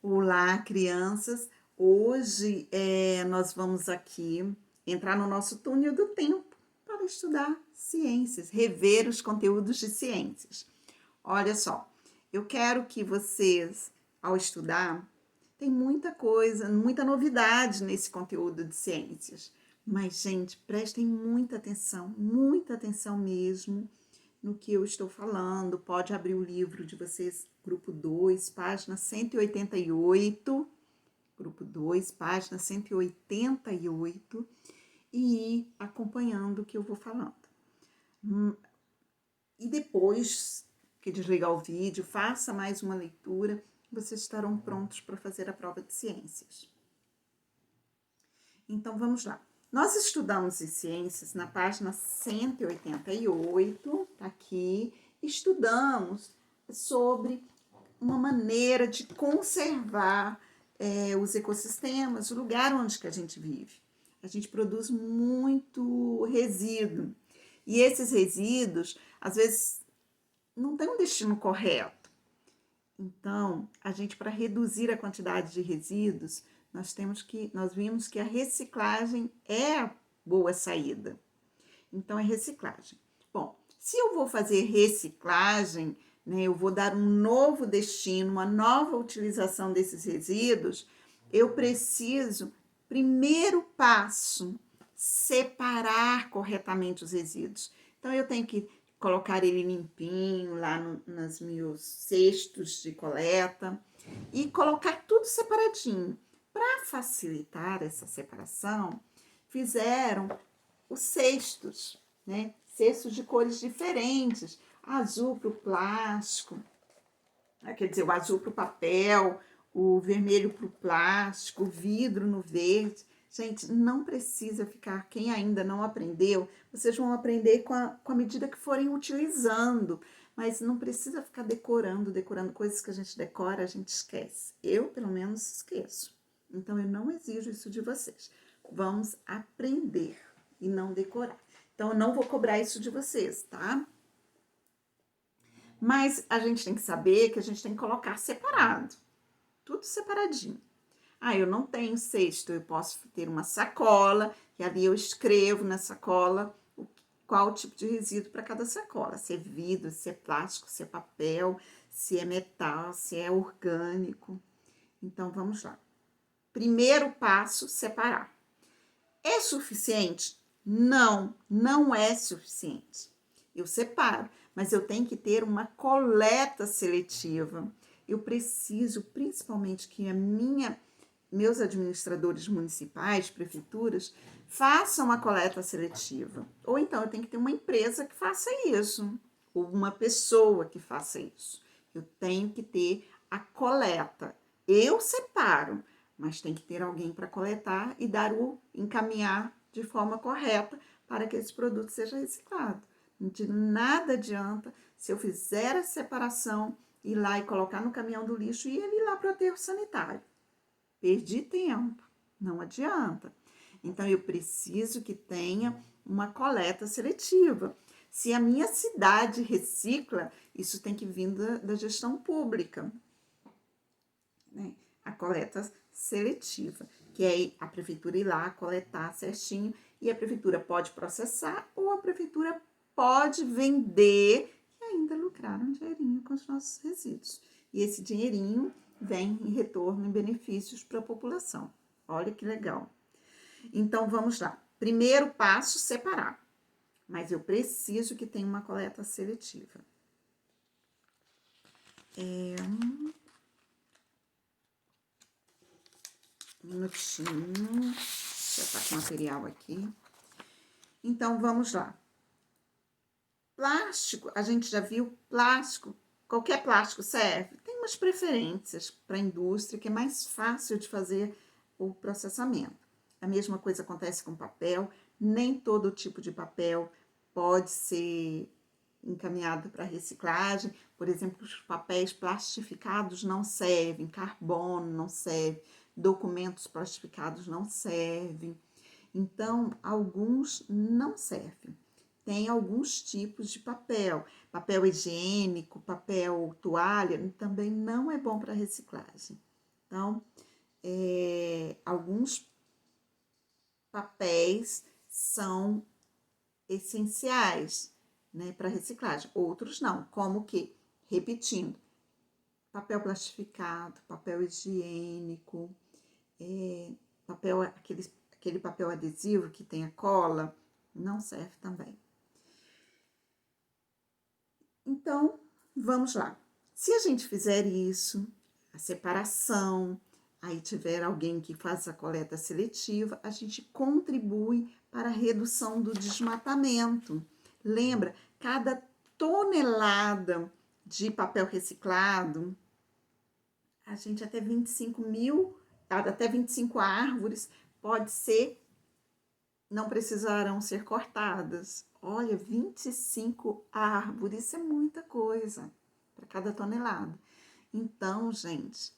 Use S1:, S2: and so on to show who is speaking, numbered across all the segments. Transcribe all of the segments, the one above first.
S1: Olá, crianças! Hoje nós vamos aqui entrar no nosso túnel do tempo para estudar ciências, rever os conteúdos de ciências. Olha só, eu quero que vocês, ao estudar, tem muita coisa, muita novidade nesse conteúdo de ciências. Mas, gente, prestem muita atenção mesmo no que eu estou falando. Pode abrir o livro de vocês, grupo 2, página 188, grupo 2, página 188, e ir acompanhando o que eu vou falando. E depois que desligar o vídeo, faça mais uma leitura, vocês estarão prontos para fazer a prova de ciências. Então, vamos lá. Nós estudamos em ciências na página 188, tá aqui, estudamos sobre uma maneira de conservar os ecossistemas, o lugar onde que a gente vive. A gente produz muito resíduo, e esses resíduos, às vezes, não têm um destino correto. Então, a gente, para reduzir a quantidade de resíduos, nós vimos que a reciclagem é a boa saída. Então, é reciclagem. Bom, se eu vou fazer reciclagem, né, eu vou dar um novo destino, uma nova utilização desses resíduos, eu preciso, primeiro passo, separar corretamente os resíduos. Então, eu tenho que colocar ele limpinho lá nos meus cestos de coleta e colocar tudo separadinho. Para facilitar essa separação, fizeram os cestos, né? Cestos de cores diferentes, azul para o plástico, quer dizer, o azul para o papel, o vermelho para o plástico, o vidro no verde. Gente, não precisa ficar, quem ainda não aprendeu, vocês vão aprender com a medida que forem utilizando, mas não precisa ficar decorando coisas que a gente decora, a gente esquece. Eu, pelo menos, esqueço. Então, eu não exijo isso de vocês. Vamos aprender e não decorar. Então, eu não vou cobrar isso de vocês, tá? Mas a gente tem que saber que a gente tem que colocar separado. Tudo separadinho. Eu não tenho cesto, eu posso ter uma sacola, e ali eu escrevo na sacola qual o tipo de resíduo para cada sacola. Se é vidro, se é plástico, se é papel, se é metal, se é orgânico. Então, vamos lá. Primeiro passo, separar. É suficiente? Não, não é suficiente. Eu separo, mas eu tenho que ter uma coleta seletiva. Eu preciso, principalmente, que meus administradores municipais, prefeituras, façam a coleta seletiva. Ou então eu tenho que ter uma empresa que faça isso, ou uma pessoa que faça isso. Eu tenho que ter a coleta. Eu separo, mas tem que ter alguém para coletar e encaminhar de forma correta para que esse produto seja reciclado. De nada adianta se eu fizer a separação, ir lá e colocar no caminhão do lixo e ele ir lá para o aterro sanitário. Perdi tempo, não adianta. Então, eu preciso que tenha uma coleta seletiva. Se a minha cidade recicla, isso tem que vir da gestão pública, né? A coleta seletiva, que é a prefeitura ir lá coletar certinho, e a prefeitura pode processar ou a prefeitura pode vender e ainda lucrar um dinheirinho com os nossos resíduos. E esse dinheirinho vem em retorno, em benefícios para a população. Olha que legal. Então, vamos lá. Primeiro passo, separar. Mas eu preciso que tenha uma coleta seletiva. Um minutinho. Já tá com o material aqui. Então, vamos lá. Plástico, a gente já viu plástico. Qualquer plástico serve? Tem umas preferências para a indústria, que é mais fácil de fazer o processamento. A mesma coisa acontece com papel. Nem todo tipo de papel pode ser encaminhado para reciclagem. Por exemplo, os papéis plastificados não servem, carbono não serve, documentos plastificados não servem. Então, alguns não servem. Tem alguns tipos de papel higiênico, papel toalha, também não é bom para reciclagem. Então, alguns papéis são essenciais, né, para reciclagem, outros não, como que, repetindo, papel plastificado, papel higiênico, papel, aquele papel adesivo que tem a cola, não serve também. Então, vamos lá. Se a gente fizer isso, a separação, aí tiver alguém que faça a coleta seletiva, a gente contribui para a redução do desmatamento. Lembra, cada tonelada de papel reciclado, a gente até 25 árvores pode ser, não precisarão ser cortadas. Olha, 25 árvores, isso é muita coisa para cada tonelada. Então, gente,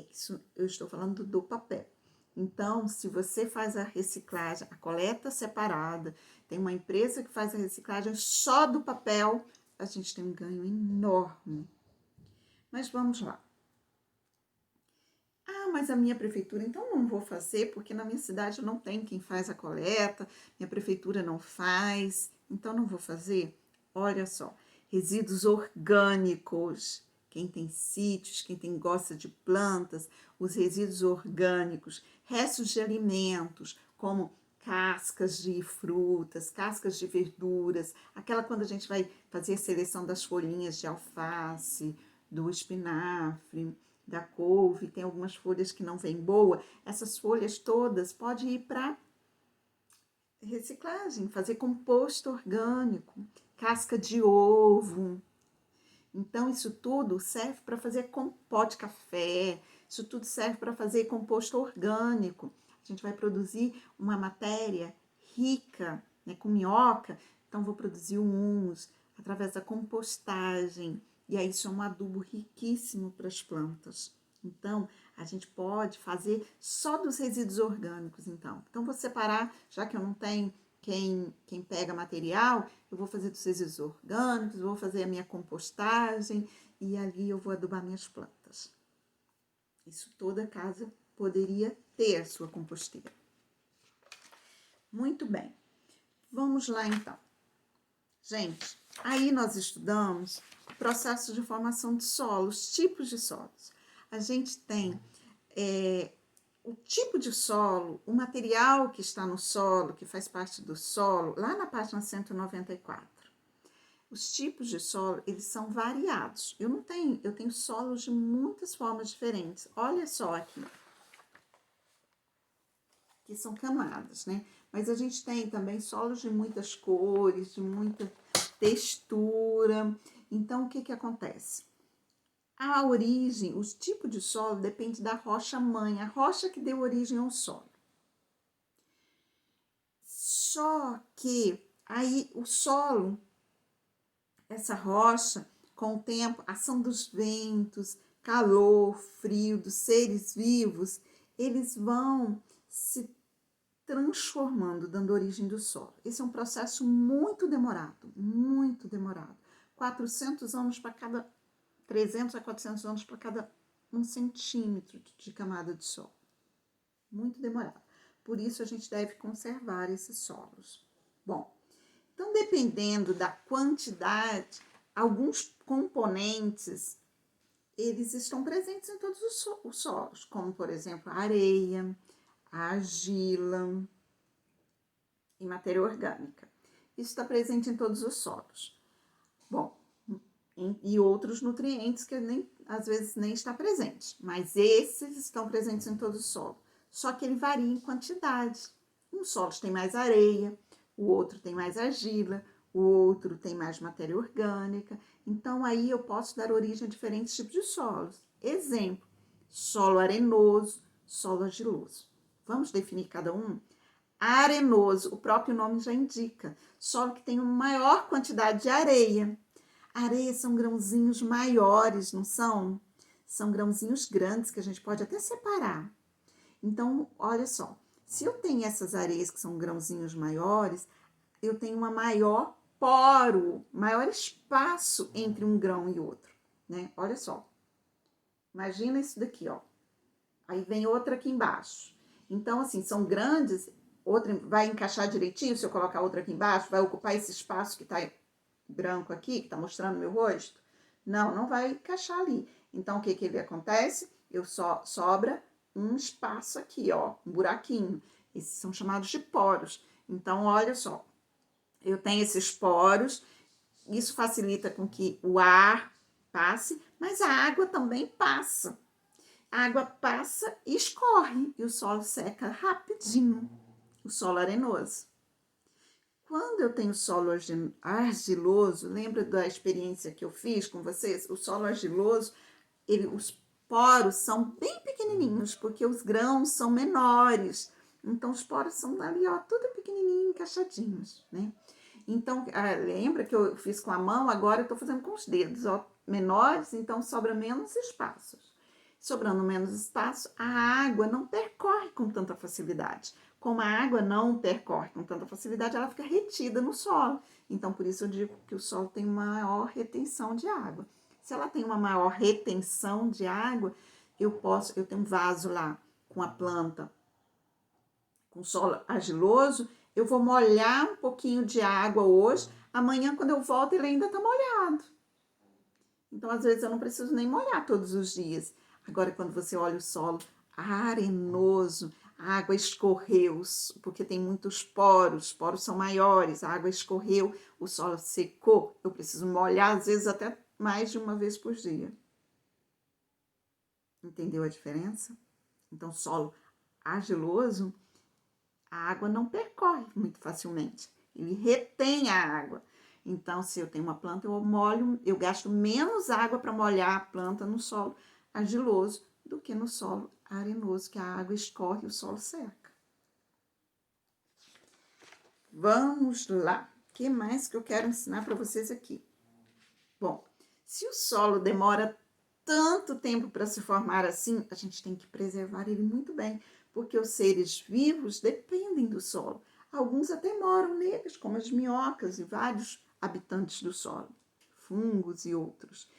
S1: isso eu estou falando do papel. Então, se você faz a reciclagem, a coleta separada, tem uma empresa que faz a reciclagem só do papel, a gente tem um ganho enorme. Mas vamos lá. Ah, mas a minha prefeitura, então não vou fazer, porque na minha cidade não tem quem faz a coleta, minha prefeitura não faz, então não vou fazer. Olha só, resíduos orgânicos. Quem tem sítios, gosta de plantas, os resíduos orgânicos, restos de alimentos, como cascas de frutas, cascas de verduras, aquela quando a gente vai fazer a seleção das folhinhas de alface, do espinafre, da couve, tem algumas folhas que não vêm boa, essas folhas todas podem ir para reciclagem, fazer composto orgânico, casca de ovo. Então, isso tudo serve para fazer pó de café, isso tudo serve para fazer composto orgânico. A gente vai produzir uma matéria rica, né, com minhoca, então vou produzir o humus através da compostagem, e aí isso é um adubo riquíssimo para as plantas. Então, a gente pode fazer só dos resíduos orgânicos, então. Então, vou separar, já que eu não tenho quem pega material, eu vou fazer dos resíduos orgânicos, vou fazer a minha compostagem e ali eu vou adubar minhas plantas. Isso toda casa poderia ter a sua composteira. Muito bem. Vamos lá, então. Gente, aí nós estudamos o processo de formação de solos, tipos de solos. A gente tem o tipo de solo, o material que está no solo, que faz parte do solo, lá na página 194. Os tipos de solo, eles são variados. Eu tenho solos de muitas formas diferentes. Olha só aqui. Que são camadas, né? Mas a gente tem também solos de muitas cores, de muita textura. Então, o que acontece? A origem, o tipo de solo depende da rocha mãe, a rocha que deu origem ao solo. Só que aí o solo, essa rocha, com o tempo, ação dos ventos, calor, frio, dos seres vivos, eles vão se transformando, dando origem do solo. Esse é um processo muito demorado, muito demorado. 400 anos para cada 300 a 400 anos para cada 1 centímetro de camada de solo. Muito demorado. Por isso, a gente deve conservar esses solos. Bom, então, dependendo da quantidade, alguns componentes, eles estão presentes em todos os solos, como, por exemplo, a areia, a argila e matéria orgânica. Isso está presente em todos os solos. Bom, e outros nutrientes que às vezes nem está presente, mas esses estão presentes em todo o solo. Só que ele varia em quantidade. Um solo tem mais areia, o outro tem mais argila, o outro tem mais matéria orgânica. Então, aí eu posso dar origem a diferentes tipos de solos. Exemplo, solo arenoso, solo argiloso. Vamos definir cada um? Arenoso, o próprio nome já indica, solo que tem uma maior quantidade de areia. Areia são grãozinhos maiores, não são? São grãozinhos grandes que a gente pode até separar. Então, olha só, se eu tenho essas areias que são grãozinhos maiores, eu tenho uma maior poro, maior espaço entre um grão e outro, né? Olha só. Imagina isso daqui, ó. aí vem outra aqui embaixo. Então, assim, são grandes, outra vai encaixar direitinho se eu colocar outra aqui embaixo, vai ocupar esse espaço que tá branco aqui, que tá mostrando meu rosto? Não, não vai encaixar ali. Então, o que que ele acontece? Eu só sobra um espaço aqui, ó, um buraquinho. Esses são chamados de poros. Então, olha só, eu tenho esses poros, isso facilita com que o ar passe, mas a água também passa. A água passa e escorre, e o solo seca rapidinho, o solo arenoso. Quando eu tenho solo argiloso, lembra da experiência que eu fiz com vocês? O solo argiloso, os poros são bem pequenininhos, porque os grãos são menores. Então, os poros são ali, ó, tudo pequenininho, encaixadinhos, né? Então, lembra que eu fiz com a mão, agora eu tô fazendo com os dedos, ó, menores, então sobra menos espaços. Sobrando menos espaço, a água não percorre com tanta facilidade. Como a água não percorre com tanta facilidade, ela fica retida no solo. Então, por isso eu digo que o solo tem maior retenção de água. Se ela tem uma maior retenção de água, eu tenho um vaso lá com a planta com solo argiloso, eu vou molhar um pouquinho de água hoje, amanhã quando eu volto ele ainda tá molhado. Então, às vezes eu não preciso nem molhar todos os dias. Agora, quando você olha o solo arenoso, a água escorreu, porque tem muitos poros, os poros são maiores, a água escorreu, o solo secou, eu preciso molhar, às vezes até mais de uma vez por dia. Entendeu a diferença? Então, solo argiloso, a água não percorre muito facilmente, ele retém a água. Então, se eu tenho uma planta, eu gasto menos água para molhar a planta no solo argiloso do que no solo arenoso, que a água escorre e o solo seca. Vamos lá. O que mais que eu quero ensinar para vocês aqui? Bom, se o solo demora tanto tempo para se formar assim, a gente tem que preservar ele muito bem, porque os seres vivos dependem do solo. Alguns até moram neles, como as minhocas e vários habitantes do solo, fungos e outros,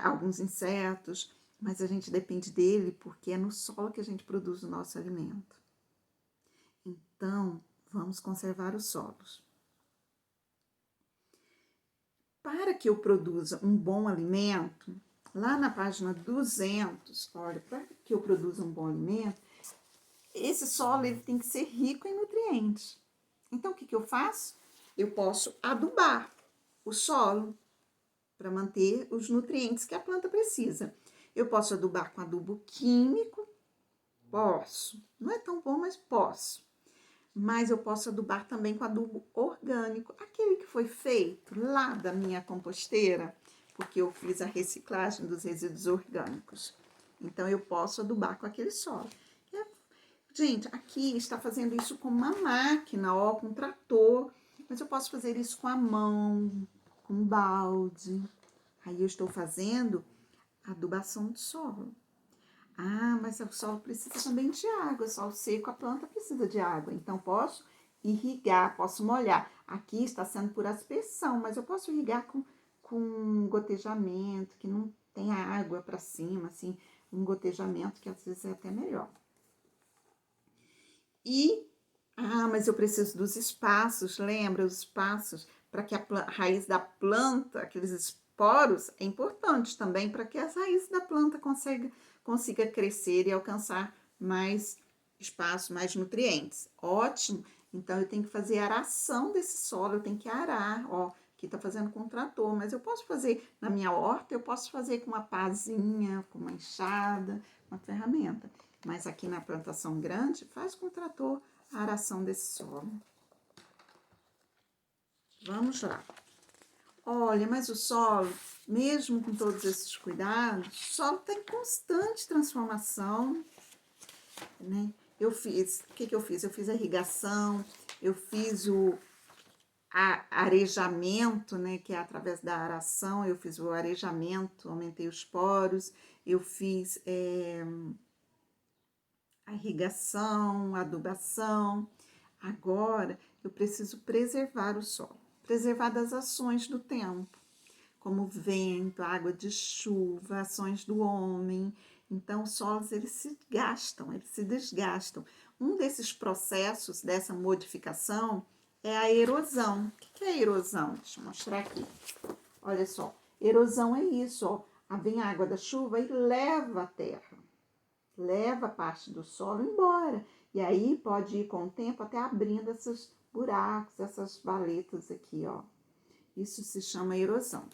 S1: alguns insetos, mas a gente depende dele porque é no solo que a gente produz o nosso alimento. Então, vamos conservar os solos. Para que eu produza um bom alimento, lá na página 200, olha, para que eu produza um bom alimento, esse solo ele tem que ser rico em nutrientes. Então, o que eu faço? Eu posso adubar o solo para manter os nutrientes que a planta precisa. Eu posso adubar com adubo químico? Posso. Não é tão bom, mas posso. Mas eu posso adubar também com adubo orgânico, aquele que foi feito lá da minha composteira, porque eu fiz a reciclagem dos resíduos orgânicos. Então, eu posso adubar com aquele solo. Gente, aqui está fazendo isso com uma máquina, ó, com um trator, mas eu posso fazer isso com a mão, com um balde. Aí eu estou fazendo adubação de solo. Ah, mas o solo precisa também de água, solo seco, a planta precisa de água. Então, posso irrigar, posso molhar. Aqui está sendo por aspersão, mas eu posso irrigar com gotejamento, que não tem água para cima, assim, um gotejamento que às vezes é até melhor. Mas eu preciso dos espaços, lembra? Os espaços para que a raiz da planta, aqueles esporos, é importante também para que as raízes da planta consiga crescer e alcançar mais espaço, mais nutrientes. Ótimo! Então, eu tenho que fazer aração desse solo, eu tenho que arar, ó, aqui tá fazendo com trator, mas eu posso fazer na minha horta, eu posso fazer com uma pazinha, com uma enxada, uma ferramenta. Mas aqui na plantação grande, faz com o trator a aração desse solo. Vamos lá. Olha, mas o solo, mesmo com todos esses cuidados, o solo está em constante transformação, né? O que eu fiz? Eu fiz a irrigação, eu fiz o arejamento, né? Que é através da aração, eu fiz o arejamento, aumentei os poros, eu fiz a irrigação, a adubação. Agora, eu preciso preservar o solo, preservar das ações do tempo, como vento, água de chuva, ações do homem. Então, os solos, eles se gastam, eles se desgastam. Um desses processos, dessa modificação, é a erosão. O que é a erosão? Deixa eu mostrar aqui. Olha só, erosão é isso, ó. Vem a água da chuva e leva a terra, leva parte do solo embora. E aí pode ir com o tempo até abrindo esses buracos, essas valetas aqui, ó. Isso se chama erosão.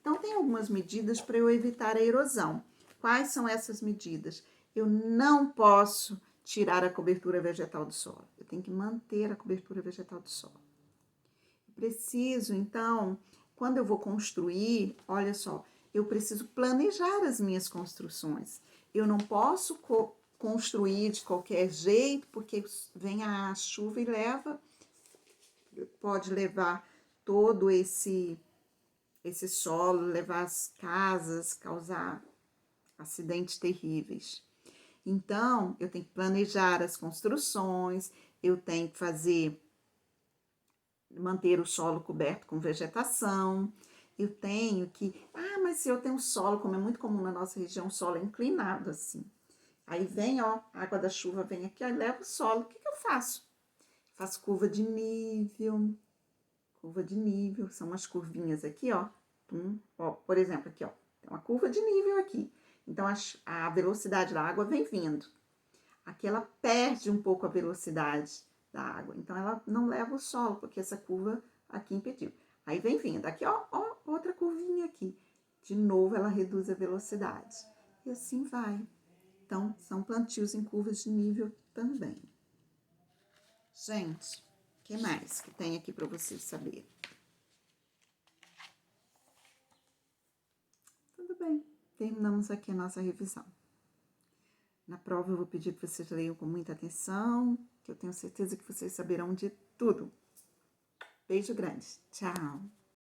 S1: Então, tem algumas medidas para eu evitar a erosão. Quais são essas medidas? Eu não posso tirar a cobertura vegetal do solo. Eu tenho que manter a cobertura vegetal do solo. Preciso, então, quando eu vou construir, olha só, eu preciso planejar as minhas construções. Eu não posso construir de qualquer jeito, porque vem a chuva e leva, pode levar todo esse solo, levar as casas, causar acidentes terríveis. Então, eu tenho que planejar as construções, eu tenho que manter o solo coberto com vegetação, eu tenho que... mas se eu tenho um solo, como é muito comum na nossa região, um solo inclinado assim. Aí vem, ó, a água da chuva vem aqui, ó, leva o solo. O que eu faço? Faço curva de nível, são umas curvinhas aqui, ó. Ó, por exemplo, aqui, ó, tem uma curva de nível aqui. Então, a velocidade da água vem vindo. Aqui ela perde um pouco a velocidade da água. Então, ela não leva o solo, porque essa curva aqui impediu. Aí vem vindo. Aqui, ó, outra curvinha aqui. De novo, ela reduz a velocidade. E assim vai. Então, são plantios em curvas de nível também. Gente, o que mais que tem aqui para vocês saberem? Tudo bem. Terminamos aqui a nossa revisão. Na prova eu vou pedir que vocês leiam com muita atenção, que eu tenho certeza que vocês saberão de tudo. Beijo grande. Tchau.